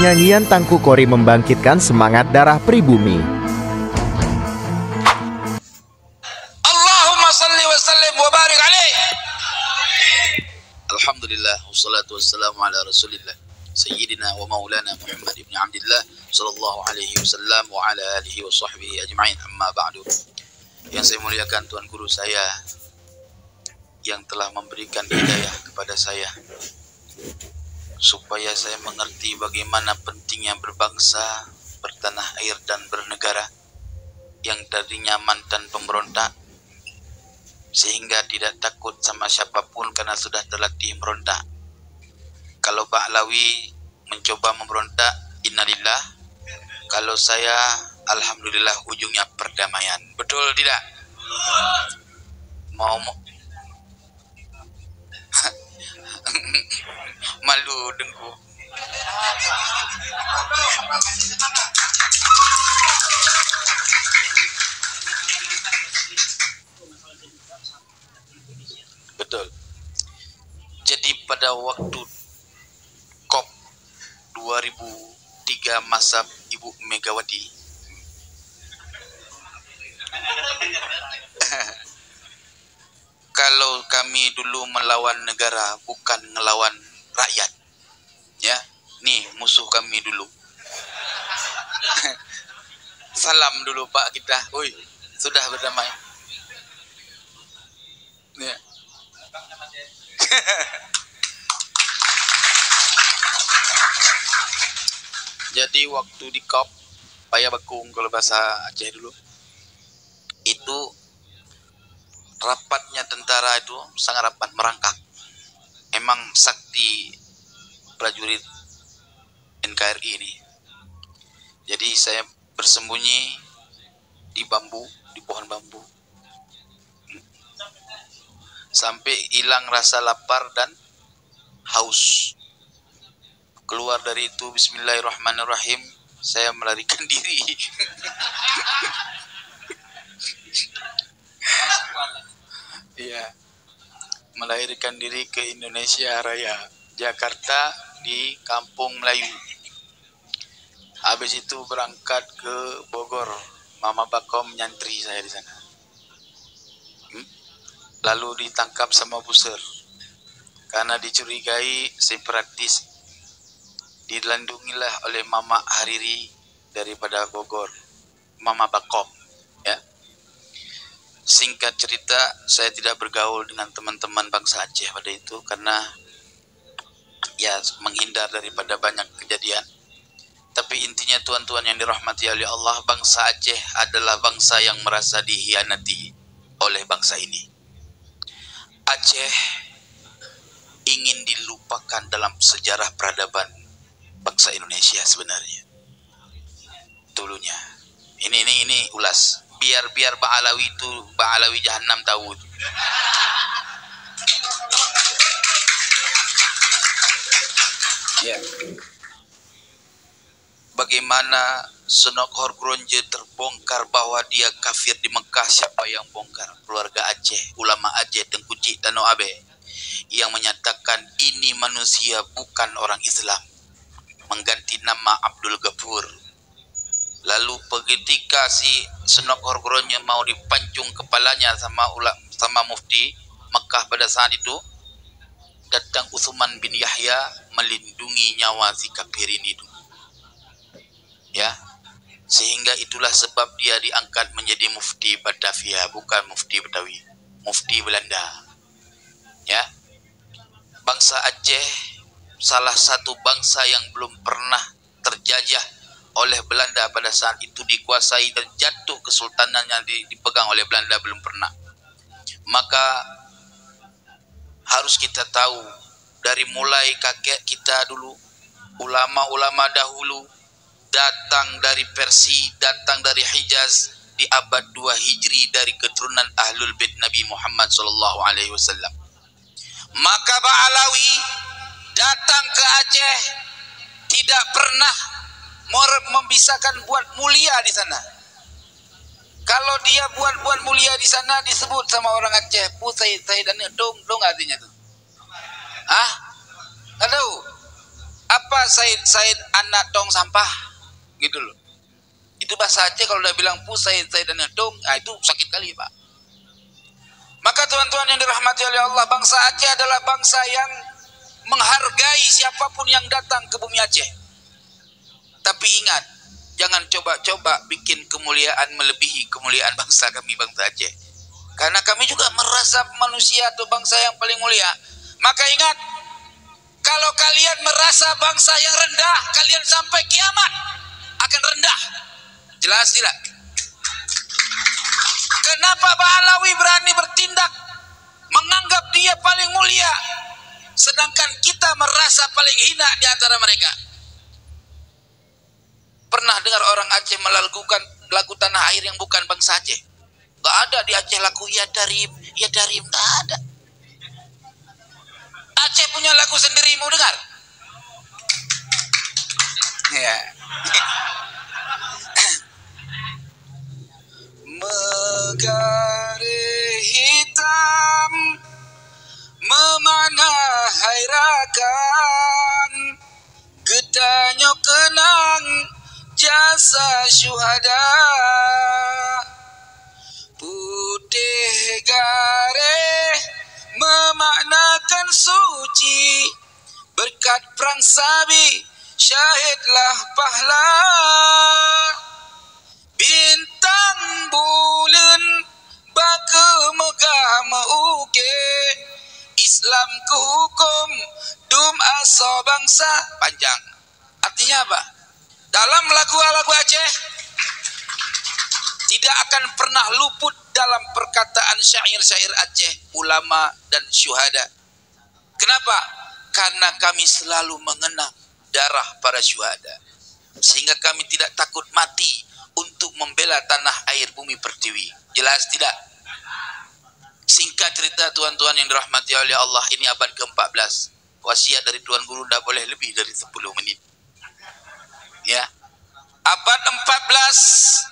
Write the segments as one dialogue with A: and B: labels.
A: Nyanyian Tangku Kori membangkitkan semangat darah pribumi.
B: Allahumma salli wa sallim wa barik alaih. Alhamdulillah wassalatu wassalamu ala Rasulillah Sayyidina wa maulana Muhammad ibn Abdillah sallallahu alaihi wasallam wa ala alihi wa sahbihi ajma'in, amma ba'du. Yang saya muliakan Tuan Guru saya yang telah memberikan hidayah kepada saya supaya saya mengerti bagaimana pentingnya berbangsa, bertanah air dan bernegara, yang tadinya mantan pemberontak sehingga tidak takut sama siapapun karena sudah terlatih merontak. Kalau Ba'alawi mencoba memberontak, innalillah. Kalau saya, alhamdulillah, ujungnya perdamaian. Betul tidak? Mau malu dengku. Betul. Jadi pada waktu COP 2003 masa Ibu Megawati, kalau kami dulu melawan negara bukan ngelawan rakyat, ya, nih musuh kami dulu. Salam dulu Pak kita, woi, sudah berdamai. Ya. Jadi waktu di COP Payabakung, kalau bahasa Aceh dulu, itu rapatnya tentara itu sangat rapat, merangkak. Emang sakti prajurit NKRI ini. Jadi saya bersembunyi di bambu, di pohon bambu, sampai hilang rasa lapar dan haus. Keluar dari itu, bismillahirrahmanirrahim, saya melarikan diri. Iya, melahirkan diri ke Indonesia Raya, Jakarta, di Kampung Melayu. Habis itu berangkat ke Bogor, Mama Bakom nyantri saya di sana. Lalu ditangkap sama Buser karena dicurigai separatis. Dilandungilah oleh Mama Hariri daripada Bogor, Mama Bakom, ya. Singkat cerita, saya tidak bergaul dengan teman-teman bangsa Aceh pada itu karena ya menghindar daripada banyak kejadian. Tapi intinya tuan-tuan yang dirahmati oleh Allah, bangsa Aceh adalah bangsa yang merasa dihianati oleh bangsa ini. Aceh ingin dilupakan dalam sejarah peradaban bangsa Indonesia sebenarnya. Dulunya. Ini ulas. Biar Ba'alawi itu, Ba'alawi Jahannam tahu. Ya. Bagaimana Senokor Gronje terbongkar bahwa dia kafir di Mekah. Siapa yang bongkar? Keluarga Aceh, ulama Aceh, Tengku Cik Danau Abe, yang menyatakan ini manusia bukan orang Islam, mengganti nama Abdul Ghafur. Lalu ketika si Senokor Gronje mau dipancung kepalanya sama mufti Mekah pada saat itu, datang Utsman bin Yahya melindungi nyawa si kafir ini itu. Ya, sehingga itulah sebab dia diangkat menjadi mufti Batavia, bukan mufti Betawi, mufti Belanda. Ya, bangsa Aceh salah satu bangsa yang belum pernah terjajah oleh Belanda pada saat itu, dikuasai dan jatuh kesultanannya dipegang oleh Belanda, belum pernah. Maka harus kita tahu dari mulai kakek kita dulu, ulama-ulama dahulu datang dari Persia, datang dari Hijaz di abad 2 Hijri dari keturunan Ahlul Bait Nabi Muhammad SAW. Maka Ba'alawi datang ke Aceh tidak pernah membisahkan buat mulia di sana. Kalau dia buat mulia di sana disebut sama orang Aceh putai dan dong artinya tuh. Nggak tahu. Pak Said anak tong sampah gitu loh. Itu bahasa Aceh kalau udah bilang pu Said anak tong, itu sakit kali Pak. Maka teman-teman yang dirahmati oleh Allah, bangsa Aceh adalah bangsa yang menghargai siapapun yang datang ke bumi Aceh. Tapi ingat, jangan coba-coba bikin kemuliaan melebihi kemuliaan bangsa kami, bangsa Aceh. Karena kami juga merasa manusia atau bangsa yang paling mulia. Maka ingat, kalau kalian merasa bangsa yang rendah, kalian sampai kiamat akan rendah. Jelas tidak? Kenapa Pak Alawi berani bertindak menganggap dia paling mulia, sedangkan kita merasa paling hina di antara mereka? Pernah dengar orang Aceh melakukan lagu tanah air yang bukan bangsa Aceh? Gak ada di Aceh lagu ya darim, gak ada. Aceh punya lagu sendiri, mau dengar? Ya. Megare hitam memanah hairakan, getanyo kenang jasa syuhada, putih gare memaknakan suci, berkat perang Sabi syahidlah pahala, bintang bulan baka megah meuke, Islam ke hukum dum asa bangsa. Panjang. Artinya apa? Dalam lagu-lagu Aceh tidak akan pernah luput dalam perkataan syair-syair Aceh, ulama dan syuhada. Kenapa? Karena kami selalu mengenang darah para syuhada, sehingga kami tidak takut mati untuk membela tanah air bumi pertiwi. Jelas tidak? Singkat cerita tuan-tuan yang dirahmati oleh Allah, ini abad ke-14. Wasiat dari Tuan Guru tidak boleh lebih dari 10 menit. Ya. Abad 14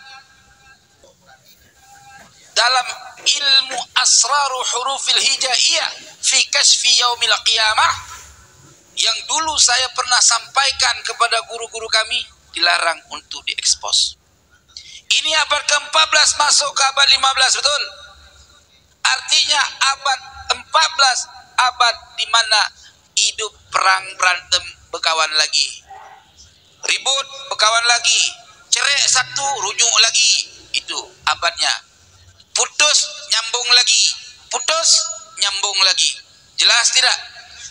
B: dalam ilmu asraru hurufil hijaiyah fi kasfi yaumil qiyamah, yang dulu saya pernah sampaikan kepada guru-guru kami, dilarang untuk diekspos. Ini abad ke-14 masuk ke abad 15, betul? Artinya abad 14 abad di mana hidup perang berantem berkawan lagi, ribut berkawan lagi, cerai satu rujuk lagi. Itu abadnya. Putus nyambung lagi, putus nyambung lagi. Jelas tidak?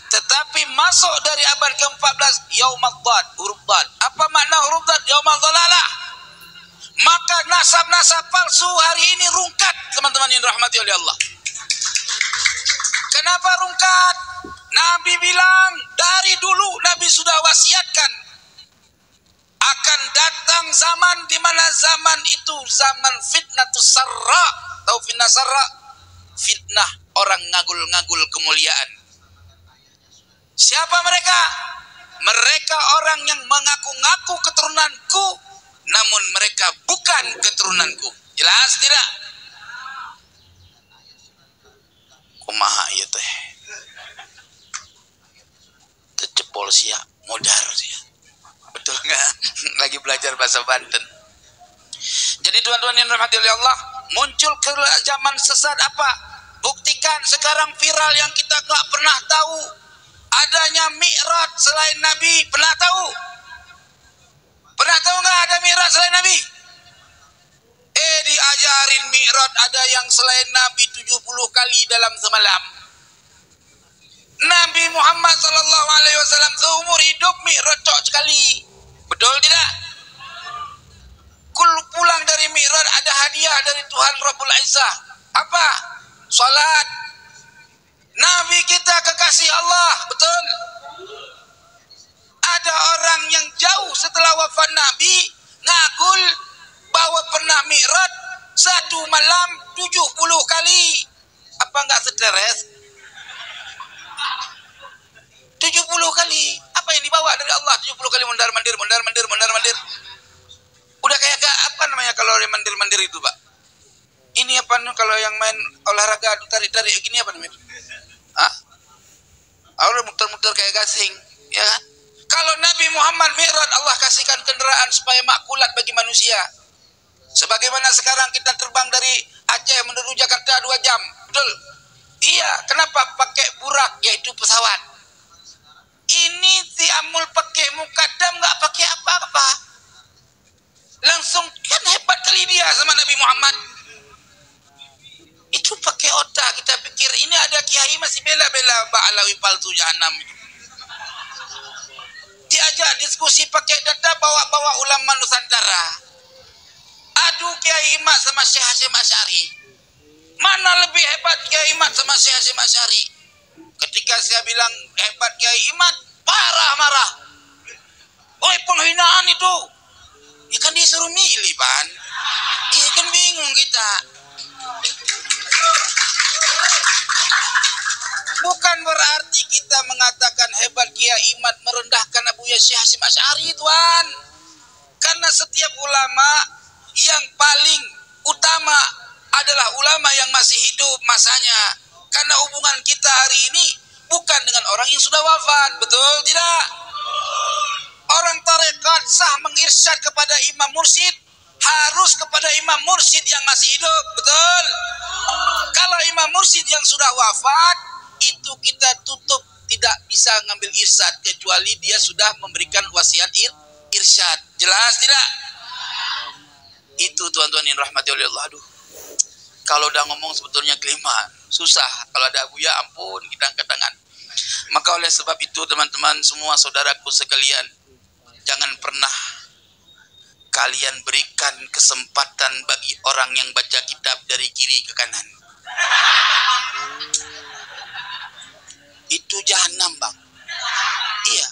B: Tetapi masuk dari abad ke-14 yaumad dhad, huruf dhad. Apa makna huruf dhad? Yaumad dhalalah. Maka nasab-nasab palsu hari ini rungkat, teman-teman yang dirahmati oleh Allah. Kenapa rungkat? Nabi bilang dari dulu, Nabi sudah wasiatkan akan datang zaman di mana zaman itu zaman fitnatus sarra. Tahu fitnah sarra? Fitnah orang ngagul-ngagul kemuliaan. Siapa mereka? Mereka orang yang mengaku-ngaku keturunanku, namun mereka bukan keturunanku. Jelas tidak? Kumaha ya teh? Tercepol sia, modar sia. Betul nggak? Lagi belajar bahasa Banten. Jadi tuan-tuan yang dirahmati oleh Allah, muncul ke zaman sesat apa? Buktikan sekarang viral yang kita nggak pernah tahu. Adanya Mi'raj selain Nabi. Pernah tahu? Pernah tahu nggak ada Mi'raj selain Nabi? Diajarin Mi'raj ada yang selain Nabi 70 kali dalam semalam. Nabi Muhammad SAW seumur hidup Mi'raj sekali. Betul tidak? Pulang dari Mi'raj ada hadiah dari Tuhan Rabbul Izzah. Apa? Salat. Nabi kita kekasih Allah. Betul? Ada orang yang jauh setelah wafat Nabi ngagul bahwa pernah Mi'raj satu malam 70 kali. Apa enggak stres? 70 kali. Apa yang dibawa dari Allah 70 kali mondar-mandir. Udah kayak apa namanya kalau mandir-mandir itu, Pak? Ini apa kalau yang main olahraga tarik-tarik gini apa namanya? Hah? Udah muter-muter kayak gasing, ya kan? Kalau Nabi Muhammad Mi'raj, Allah kasihkan kendaraan supaya makulat bagi manusia. Sebagaimana sekarang kita terbang dari Aceh menuju Jakarta 2 jam. Betul? Iya, kenapa pakai burak, yaitu pesawat. Ini Tiamul pakai mukadam, nggak pakai apa-apa. Langsung kan hebat kali dia sama Nabi Muhammad. Itu pakai otak. Kita pikir ini ada kiai masih bela-bela Ba'alawi palsu jahanam. Diajak diskusi pakai data, bawa-bawa ulama Nusantara. Aduh Kiai Imad sama Syekh Hasyim Asy'ari. Mana lebih hebat Kiai Imad sama Syekh Hasyim Asy'ari? Ketika saya bilang hebat Kiai Imad, marah. Oi, penghinaan itu. Ya kan disuruh milih, Pan. Iya kan bingung kita. Bukan berarti kita mengatakan hebat Kiai Imad merendahkan Abuya Syekh Hasyim Asy'ari, Tuan. Karena setiap ulama yang paling utama adalah ulama yang masih hidup masanya. Karena hubungan kita hari ini bukan dengan orang yang sudah wafat, betul tidak? Orang tarekat sah mengirsyad kepada imam mursyid harus kepada imam mursyid yang masih hidup, betul? Kalau imam mursyid yang sudah wafat, itu kita tutup, tidak bisa ngambil irsyad kecuali dia sudah memberikan wasiat irsyad. Jelas tidak? Itu tuan-tuan yang rahmati oleh Allah. Aduh, kalau udah ngomong sebetulnya kelima susah. Kalau ada Buya, ampun, kita angkat tangan. Maka oleh sebab itu teman-teman semua, saudaraku sekalian, jangan pernah kalian berikan kesempatan bagi orang yang baca kitab dari kiri ke kanan. Itu jahanam, Bang. Iya.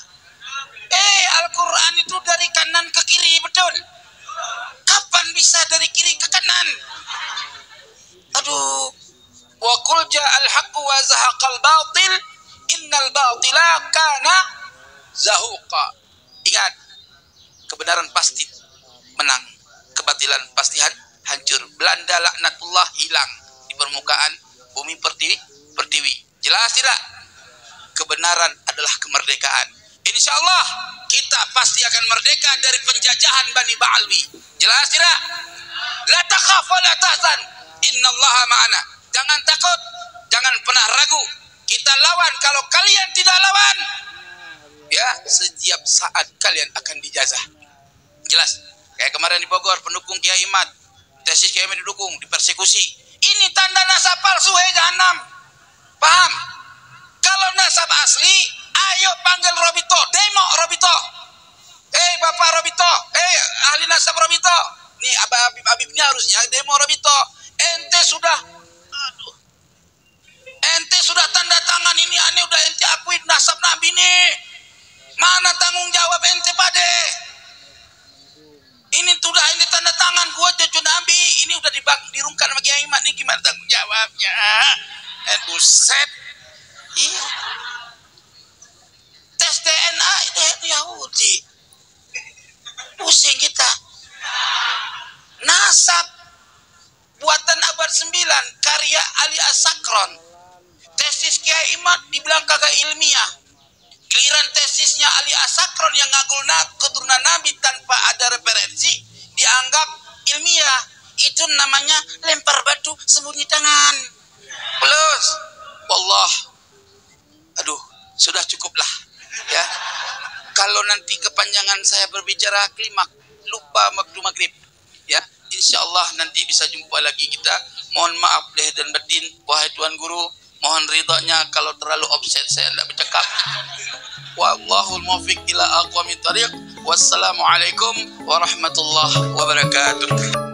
B: Al-Quran itu dari kanan ke kiri, betul? Kapan bisa dari kiri ke kanan? Aduh. Wa qul ja'al haqqu wa zahaqal batil innal batila kana zahuqa. Ingat, kebenaran pasti menang, kebatilan pasti hancur. Belanda laknatullah hilang di permukaan bumi pertiwi. Jelas tidak? Kebenaran adalah kemerdekaan. Insyaallah kita pasti akan merdeka dari penjajahan Bani Ba'alwi. Jelas tidak? La takhaf wa la tahzan, innallaha ma'ana. Jangan takut, jangan pernah ragu. Kita lawan. Kalau kalian tidak lawan, ya setiap saat kalian akan dijazah. Jelas? Kayak kemarin di Bogor, pendukung Kiai Imad, tesis Kiai Imad didukung, dipersekusi. Ini tanda nasab palsu, jahanam. Paham? Kalau nasab asli, ayo panggil Robito, demo Robito. Bapak Robito, ahli nasab Robito. Nih Habibnya harusnya demo Robito. Ente sudah tanda tangan ini, aneh udah ente akui nasab Nabi nih. Mana tanggung jawab ente pade? Ini tanda tangan gua cucu Nabi. Ini udah dirungkan sama Kiai Imad nih, gimana tanggung jawabnya? Buset. Iya. Tes DNA Yahudi. Pusing kita. Nasab buatan abad 9 karya Ali As-Sakron. Tesis Kiai Imad dibilang kagak ilmiah. Giliran tesisnya Ali As-Sakron yang ngagul keturunan Nabi tanpa ada referensi dianggap ilmiah. Itu namanya lempar batu sembunyi tangan. Plus, wallah, aduh, sudah cukuplah, ya. Kalau nanti kepanjangan saya berbicara klimak, lupa waktu maghrib, ya. Insya Allah nanti bisa jumpa lagi kita. Mohon maaf lahir dan batin, wahai Tuan Guru. Mohon ridhonya kalau terlalu offset saya tidak bercakap. Wallahul muwaffiq ila aqwamit thariq. Wassalamualaikum warahmatullahi wabarakatuh.